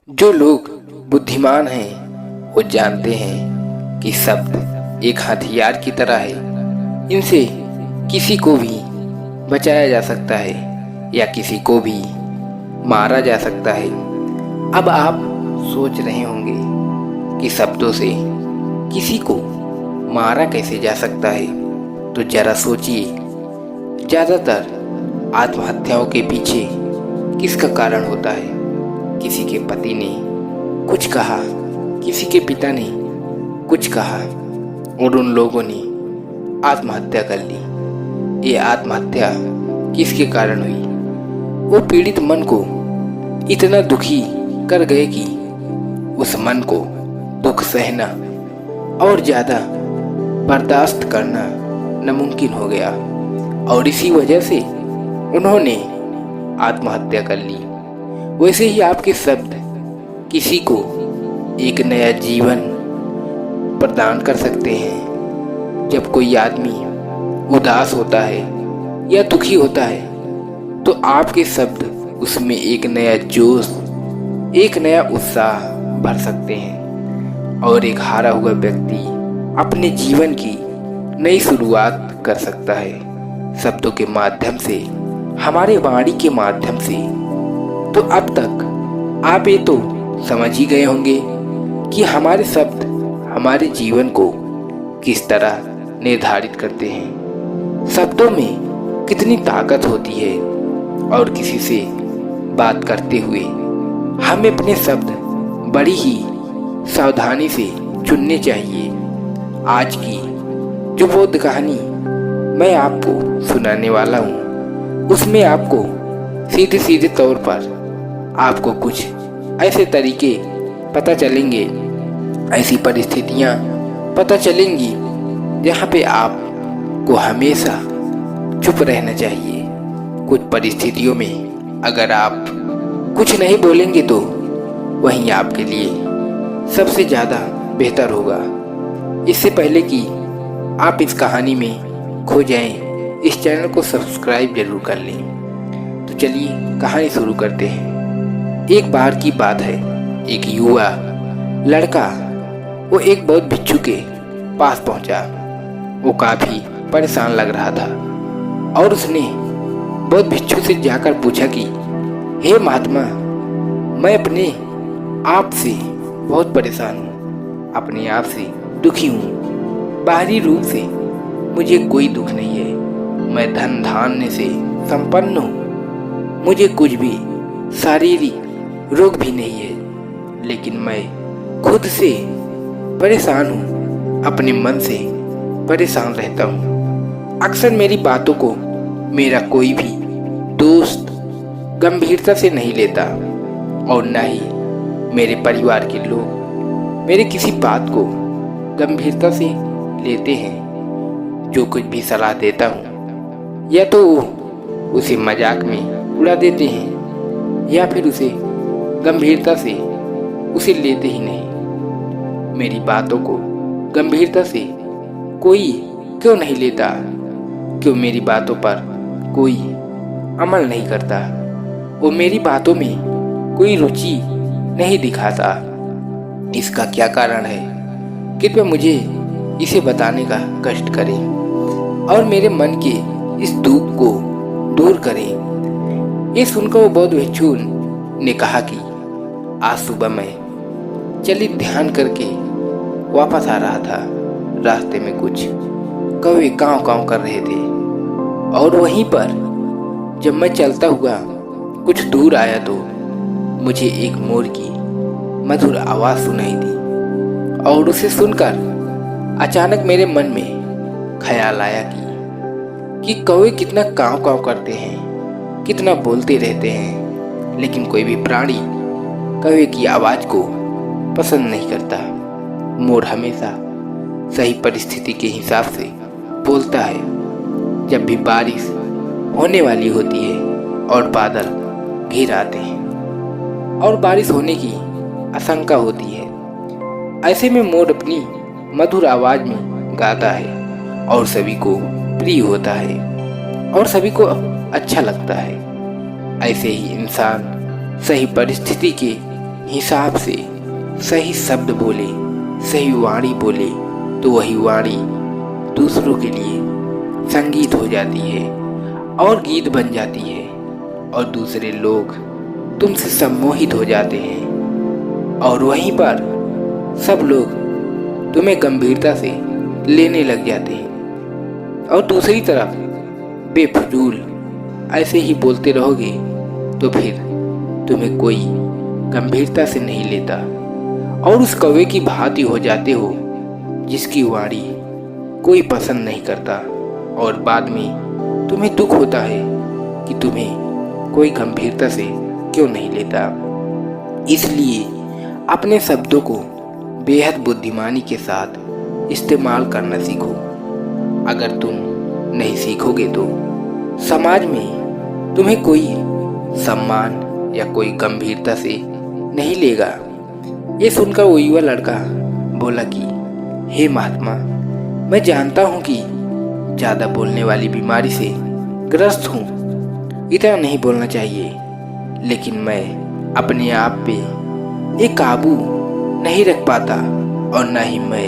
जो लोग बुद्धिमान हैं वो जानते हैं कि शब्द एक हथियार की तरह है। इनसे किसी को भी बचाया जा सकता है या किसी को भी मारा जा सकता है। अब आप सोच रहे होंगे कि शब्दों से किसी को मारा कैसे जा सकता है, तो जरा सोचिए, ज़्यादातर आत्महत्याओं के पीछे किसका कारण होता है? किसी के पति ने कुछ कहा, किसी के पिता ने कुछ कहा और उन लोगों ने आत्महत्या कर ली। ये आत्महत्या किसके कारण हुई? वो पीड़ित मन को इतना दुखी कर गए कि उस मन को दुख सहना और ज़्यादा बर्दाश्त करना नामुमकिन हो गया और इसी वजह से उन्होंने आत्महत्या कर ली। वैसे ही आपके शब्द किसी को एक नया जीवन प्रदान कर सकते हैं। जब कोई आदमी उदास होता है या दुखी होता है तो आपके शब्द उसमें एक नया जोश, एक नया उत्साह भर सकते हैं और एक हारा हुआ व्यक्ति अपने जीवन की नई शुरुआत कर सकता है शब्दों के माध्यम से, हमारे वाणी के माध्यम से। तो अब तक आप ये तो समझ ही गए होंगे कि हमारे शब्द हमारे जीवन को किस तरह निर्धारित करते हैं। शब्दों में कितनी ताकत होती है और किसी से बात करते हुए हमें अपने शब्द बड़ी ही सावधानी से चुनने चाहिए। आज की जो बोध कहानी मैं आपको सुनाने वाला हूँ उसमें आपको सीधे सीधे तौर पर आपको कुछ ऐसे तरीके पता चलेंगे, ऐसी परिस्थितियाँ पता चलेंगी जहाँ पे आपको हमेशा चुप रहना चाहिए। कुछ परिस्थितियों में अगर आप कुछ नहीं बोलेंगे तो वहीं आपके लिए सबसे ज़्यादा बेहतर होगा। इससे पहले कि आप इस कहानी में खो जाएं, इस चैनल को सब्सक्राइब जरूर कर लें। तो चलिए कहानी शुरू करते हैं। एक बार की बात है, एक युवा लड़का वो एक बौद्ध भिक्षु के पास पहुंचा। वो काफी परेशान लग रहा था और उसने बौद्ध भिक्षु से जाकर पूछा कि हे महात्मा, मैं अपने आप से बहुत परेशान हूँ, अपने आप से दुखी हूँ। बाहरी रूप से मुझे कोई दुख नहीं है, मैं धन धान्य से संपन्न हूँ, मुझे कुछ भी शारीरिक रोग भी नहीं है, लेकिन मैं खुद से परेशान हूँ, अपने मन से परेशान रहता हूँ। अक्सर मेरी बातों को मेरा कोई भी दोस्त गंभीरता से नहीं लेता और न ही मेरे परिवार के लोग मेरे किसी बात को गंभीरता से लेते हैं। जो कुछ भी सलाह देता हूँ या तो वो उसे मजाक में उड़ा देते हैं या फिर उसे गंभीरता से उसे लेते ही नहीं। मेरी बातों को गंभीरता से कोई क्यों नहीं लेता? क्यों मेरी बातों पर कोई अमल नहीं करता? वो मेरी बातों में कोई रुचि नहीं दिखाता? इसका क्या कारण है? कृपया मुझे इसे बताने का कष्ट करें और मेरे मन के इस दुख को दूर करें। ये सुनकर वो बौद्ध भिक्षु ने कहा कि आज सुबह मैं चलित ध्यान करके वापस आ रहा था। रास्ते में कुछ कौवे काँव काँव कर रहे थे और वहीं पर जब मैं चलता हुआ कुछ दूर आया तो मुझे एक मोर की मधुर आवाज़ सुनाई दी और उसे सुनकर अचानक मेरे मन में ख्याल आया कि कौवे कितना काँव काँव करते हैं, कितना बोलते रहते हैं, लेकिन कोई भी प्राणी कौवे की आवाज़ को पसंद नहीं करता। मोर हमेशा सही परिस्थिति के हिसाब से बोलता है। जब भी बारिश होने वाली होती है और बादल घिर आते हैं और बारिश होने की आशंका होती है, ऐसे में मोर अपनी मधुर आवाज़ में गाता है और सभी को प्रिय होता है और सभी को अच्छा लगता है। ऐसे ही इंसान सही परिस्थिति के हिसाब से सही शब्द बोले, सही वाणी बोले, तो वही वाणी दूसरों के लिए संगीत हो जाती है और गीत बन जाती है, और दूसरे लोग तुमसे सम्मोहित हो जाते हैं, और वहीं पर सब लोग तुम्हें गंभीरता से लेने लग जाते हैं। और दूसरी तरफ बेफजूल ऐसे ही बोलते रहोगे तो फिर तुम्हें कोई गंभीरता से नहीं लेता, और उस कौवे की भांति हो जाते हो जिसकी वाणी कोई पसंद नहीं करता, और बाद में तुम्हें दुख होता है कि तुम्हें कोई गंभीरता से क्यों नहीं लेता। इसलिए अपने शब्दों को बेहद बुद्धिमानी के साथ इस्तेमाल करना सीखो। अगर तुम नहीं सीखोगे तो समाज में तुम्हें कोई सम्मान या कोई गंभीरता से नहीं लेगा। ये सुनकर वो युवा लड़का बोला कि हे महात्मा, मैं जानता हूँ कि ज़्यादा बोलने वाली बीमारी से ग्रस्त हूँ, इतना नहीं बोलना चाहिए, लेकिन मैं अपने आप पे एक काबू नहीं रख पाता, और न ही मैं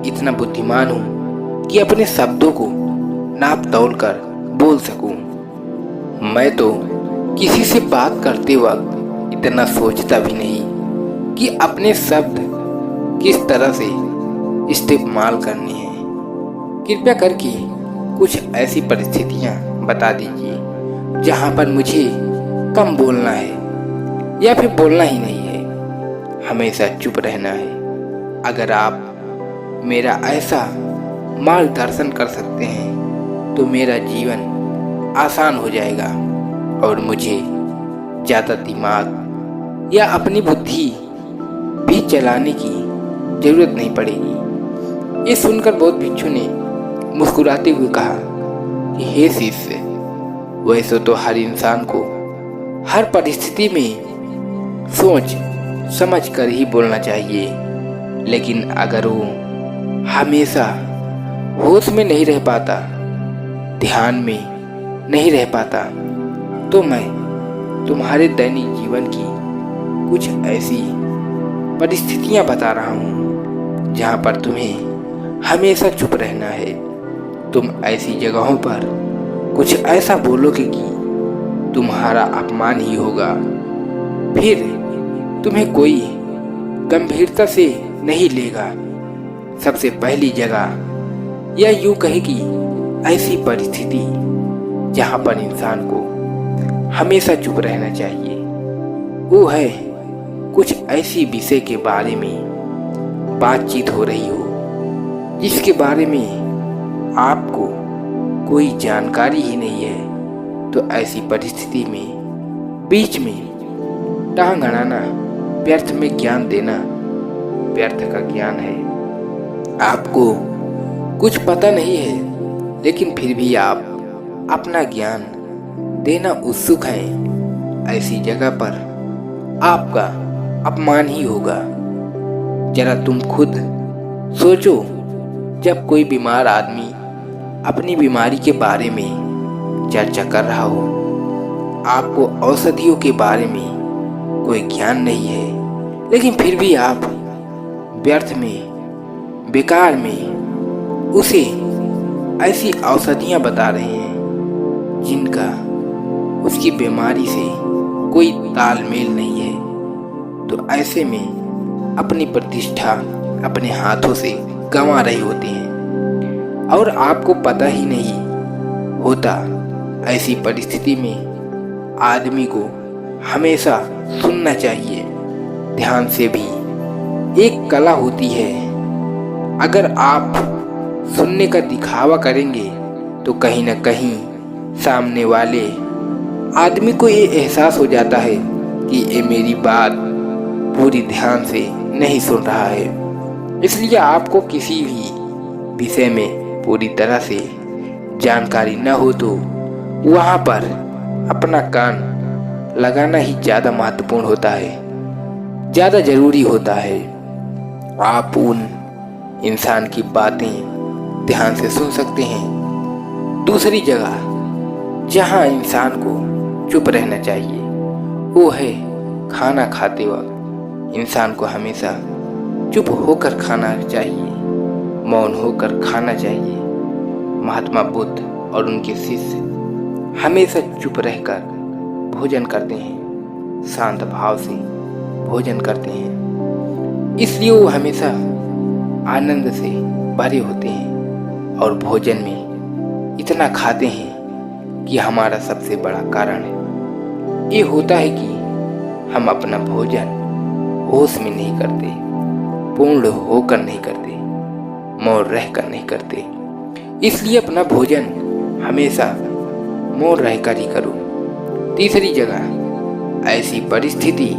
इतना बुद्धिमान हूँ कि अपने शब्दों को नाप तौल कर बोल सकूं। मैं तो किसी से बात करते वक्त इतना सोचता भी नहीं कि अपने शब्द किस तरह से इस्तेमाल करने हैं। कृपया करके कुछ ऐसी परिस्थितियाँ बता दीजिए जहाँ पर मुझे कम बोलना है या फिर बोलना ही नहीं है, हमेशा चुप रहना है। अगर आप मेरा ऐसा मार्गदर्शन कर सकते हैं तो मेरा जीवन आसान हो जाएगा, और मुझे ज़्यादा दिमाग या अपनी बुद्धि भी चलाने की ज़रूरत नहीं पड़ेगी। ये सुनकर बौद्ध भिक्षु ने मुस्कुराते हुए कहा कि हे शिष्य, वैसे तो हर इंसान को हर परिस्थिति में सोच समझ कर ही बोलना चाहिए, लेकिन अगर वो हमेशा होश में नहीं रह पाता, ध्यान में नहीं रह पाता, तो मैं तुम्हारे दैनिक जीवन की कुछ ऐसी परिस्थितियां बता रहा हूँ जहाँ पर तुम्हें हमेशा चुप रहना है। तुम ऐसी जगहों पर कुछ ऐसा बोलोगे कि तुम्हारा अपमान ही होगा, फिर तुम्हें कोई गंभीरता से नहीं लेगा। सबसे पहली जगह या यूं कहे कि ऐसी परिस्थिति जहाँ पर इंसान को हमेशा चुप रहना चाहिए, वो है कुछ ऐसी विषय के बारे में बातचीत हो रही हो जिसके बारे में आपको कोई जानकारी ही नहीं है। तो ऐसी परिस्थिति में बीच में टांग अड़ाना, व्यर्थ में ज्ञान देना व्यर्थ का ज्ञान है। आपको कुछ पता नहीं है, लेकिन फिर भी आप अपना ज्ञान देना उत्सुक हैं। ऐसी जगह पर आपका अपमान ही होगा। जरा तुम खुद सोचो, जब कोई बीमार आदमी अपनी बीमारी के बारे में चर्चा कर रहा हो, आपको औषधियों के बारे में कोई ज्ञान नहीं है, लेकिन फिर भी आप व्यर्थ में, बेकार में उसे ऐसी औषधियाँ बता रहे हैं जिनका उसकी बीमारी से कोई तालमेल नहीं है। तो ऐसे में अपनी प्रतिष्ठा अपने हाथों से गंवा रहे होते हैं, और आपको पता ही नहीं होता। ऐसी परिस्थिति में आदमी को हमेशा सुनना चाहिए, ध्यान से भी एक कला होती है। अगर आप सुनने का दिखावा करेंगे तो कहीं ना कहीं सामने वाले आदमी को ये एहसास हो जाता है कि ये मेरी बात पूरी ध्यान से नहीं सुन रहा है। इसलिए आपको किसी भी विषय में पूरी तरह से जानकारी न हो तो वहाँ पर अपना कान लगाना ही ज़्यादा महत्वपूर्ण होता है, ज़्यादा ज़रूरी होता है। आप उन इंसान की बातें ध्यान से सुन सकते हैं। दूसरी जगह जहाँ इंसान को चुप रहना चाहिए वो है खाना खाते वक्त। इंसान को हमेशा चुप होकर खाना चाहिए, मौन होकर खाना चाहिए। महात्मा बुद्ध और उनके शिष्य हमेशा चुप रहकर भोजन करते हैं, शांत भाव से भोजन करते हैं। इसलिए वो हमेशा आनंद से भरे होते हैं और भोजन में इतना खाते हैं कि हमारा सबसे बड़ा कारण ये होता है कि हम अपना भोजन होश में नहीं करते, पूर्ण होकर नहीं करते, मौन रहकर नहीं करते। इसलिए अपना भोजन हमेशा मौन रहकर ही करो। तीसरी जगह, ऐसी परिस्थिति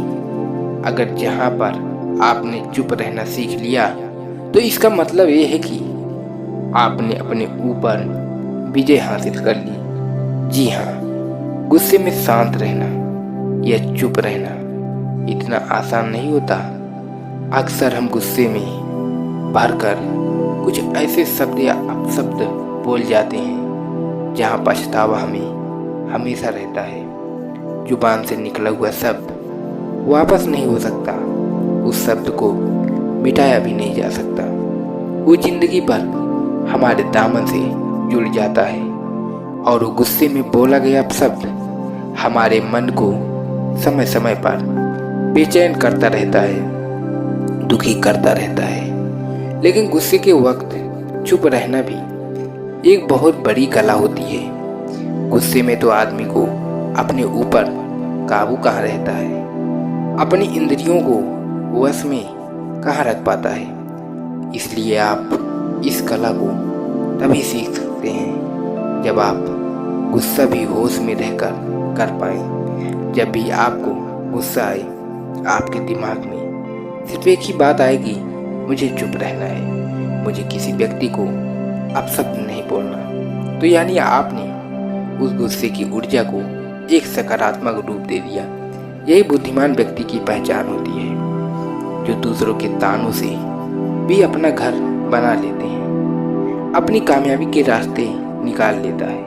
अगर जहाँ पर आपने चुप रहना सीख लिया तो इसका मतलब ये है कि आपने अपने ऊपर विजय हासिल कर ली। जी हाँ, गुस्से में शांत रहना या चुप रहना इतना आसान नहीं होता। अक्सर हम गुस्से में भरकर कुछ ऐसे शब्द या अपशब्द बोल जाते हैं जहाँ पछतावा हमें हमेशा रहता है। जुबान से निकला हुआ शब्द वापस नहीं हो सकता, उस शब्द को मिटाया भी नहीं जा सकता। वो जिंदगी भर हमारे दामन से जुड़ जाता है और वो गुस्से में बोला गया शब्द हमारे मन को समय समय पर बेचैन करता रहता है, दुखी करता रहता है। लेकिन गुस्से के वक्त चुप रहना भी एक बहुत बड़ी कला होती है। गुस्से में तो आदमी को अपने ऊपर काबू कहाँ रहता है, अपनी इंद्रियों को वश में कहाँ रख पाता है। इसलिए आप इस कला को तभी सीख सकते हैं जब आप गुस्सा भी होश में रहकर कर पाएं। जब भी आपको गुस्सा आए, आपके दिमाग में सिर्फ एक ही बात आएगी, मुझे चुप रहना है, मुझे किसी व्यक्ति को अपशब्द नहीं बोलना। तो यानी आपने उस गुस्से की ऊर्जा को एक सकारात्मक रूप दे दिया। यही बुद्धिमान व्यक्ति की पहचान होती है, जो दूसरों के तानों से भी अपना घर बना लेते हैं, अपनी कामयाबी के रास्ते निकाल लेता है।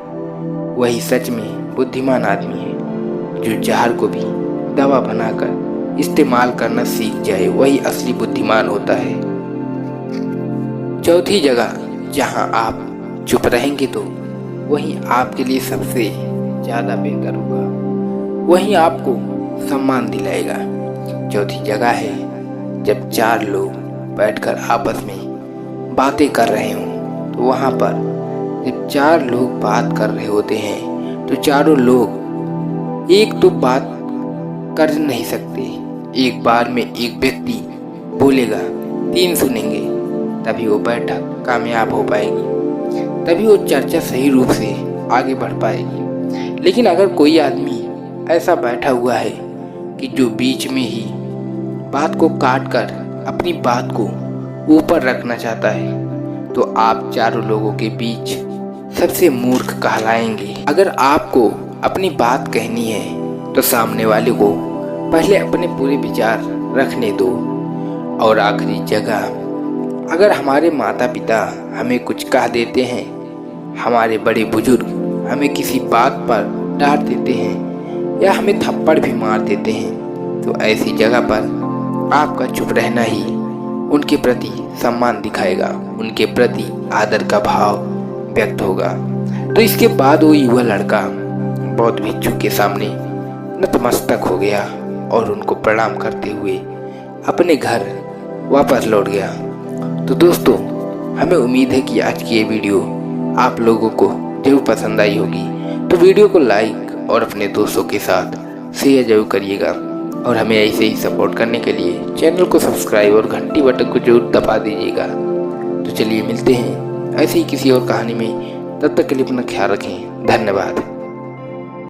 वही सच में बुद्धिमान आदमी है। जो जहर को भी दवा बनाकर इस्तेमाल करना सीख जाए, वही असली बुद्धिमान होता है। चौथी जगह जहां आप चुप रहेंगे तो वही आपके लिए सबसे ज़्यादा बेहतर होगा, वही आपको सम्मान दिलाएगा। चौथी जगह है जब चार लोग बैठकर आपस में बातें कर रहे हों, तो वहाँ पर जब चार लोग बात कर रहे होते हैं तो चारों लोग एक तो बात कर नहीं सकते। एक बार में एक व्यक्ति बोलेगा, तीन सुनेंगे, तभी वो बैठक कामयाब हो पाएगी, तभी वो चर्चा सही रूप से आगे बढ़ पाएगी। लेकिन अगर कोई आदमी ऐसा बैठा हुआ है कि जो बीच में ही बात को काट कर अपनी बात को ऊपर रखना चाहता है, तो आप चारों लोगों के बीच सबसे मूर्ख कहलाएंगे। अगर आपको अपनी बात कहनी है तो सामने वाले को पहले अपने पूरे विचार रखने दो। और आखिरी जगह, अगर हमारे माता पिता हमें कुछ कह देते हैं, हमारे बड़े बुजुर्ग हमें किसी बात पर डांट देते हैं या हमें थप्पड़ भी मार देते हैं, तो ऐसी जगह पर आपका चुप रहना ही उनके प्रति सम्मान दिखाएगा, उनके प्रति आदर का भाव व्यक्त होगा। तो इसके बाद वो युवा लड़का बौद्ध भिक्षु के सामने नतमस्तक हो गया और उनको प्रणाम करते हुए अपने घर वापस लौट गया। तो दोस्तों, हमें उम्मीद है कि आज की ये वीडियो आप लोगों को जरूर पसंद आई होगी। तो वीडियो को लाइक और अपने दोस्तों के साथ शेयर जरूर करिएगा और हमें ऐसे ही सपोर्ट करने के लिए चैनल को सब्सक्राइब और घंटी बटन को जरूर दबा दीजिएगा। तो चलिए मिलते हैं ऐसे ही किसी और कहानी में, तब तक के लिए अपना ख्याल रखें। धन्यवाद।